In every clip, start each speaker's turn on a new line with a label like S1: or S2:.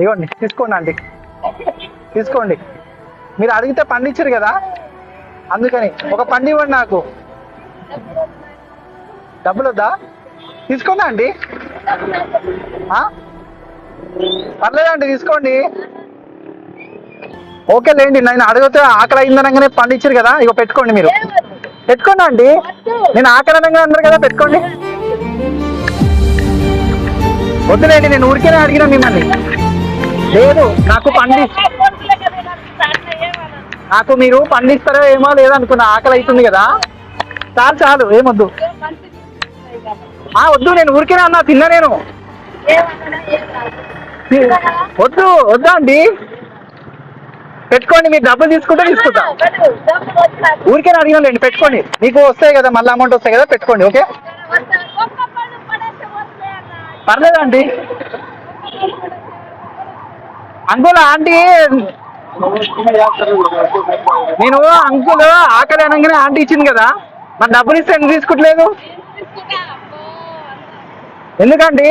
S1: ఇవ్వండి, తీసుకోండి ఆంటీ, తీసుకోండి. మీరు అడిగితే పండు ఇచ్చారు కదా, అందుకని ఒక పండు ఇవ్వండి నాకు. డబ్బులు వద్దా? తీసుకోండి ఆంటీ. పర్లేదండి, తీసుకోండి. ఓకే లేండి, నేను అడిగితే ఆకలి అయిందనగానే పండు ఇచ్చారు కదా, ఇక పెట్టుకోండి. మీరు పెట్టుకోండి ఆంటీ, నేను ఆకలి అనగా అన్నారు కదా, పెట్టుకోండి. వద్దులేండి, నేను ఊరికేనే అడిగినా మిమ్మల్ని. లేదు, నాకు నాకు మీరు పండిస్తారో ఏమో లేదనుకున్నా, ఆకలి అవుతుంది కదా. చాలు చాలు, ఏమొద్దు. వద్దు, నేను ఊరికేనే అన్నా, తిన్నా నేను. వద్దు వద్దా అండి, పెట్టుకోండి. మీరు డబ్బులు తీసుకుంటే తీసుకుంటా. ఊరికేనే అడిగినాలేండి, పెట్టుకోండి. మీకు వస్తాయి కదా, మళ్ళీ అమౌంట్ వస్తాయి కదా, పెట్టుకోండి. ఓకే, పర్లేదండి. అంకుల్ ఆంటీ, నేను అంకుల్ ఆకలి అనగానే ఆంటీ ఇచ్చింది కదా, మరి డబ్బులు ఇస్తే ఎందుకు తీసుకుంటలేదు? ఎందుకండి?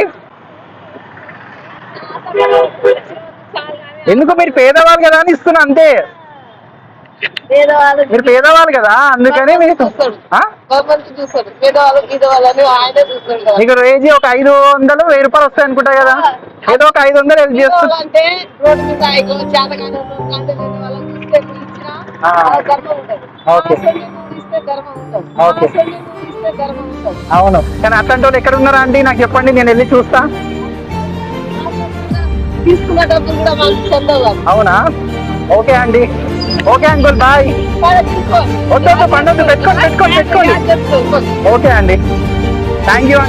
S1: ఎందుకు? మీరు పేదవాళ్ళు కదా అని ఇస్తున్నా, అంతే. మీరు పేదవాళ్ళు కదా, అందుకని మీకు మీకు రోజు ఒక 500, 1000 రూపాయలు వస్తాయి అనుకుంటా కదా, ఏదో ఒక 500 హెల్ప్ చేస్తున్నా. ఓకే ఓకే, అవును. కానీ అట్లాంటి వాళ్ళు ఎక్కడ ఉన్నారా అండి? నాకు చెప్పండి, నేను వెళ్ళి చూస్తా. అవునా? ఓకే అండి, ఓకే అంకుల్, బాయ్. వద్దు, పండొద్దు, పెట్టుకోండి పెట్టుకోండి పెట్టుకోండి. ఓకే అండి, థ్యాంక్ యూ.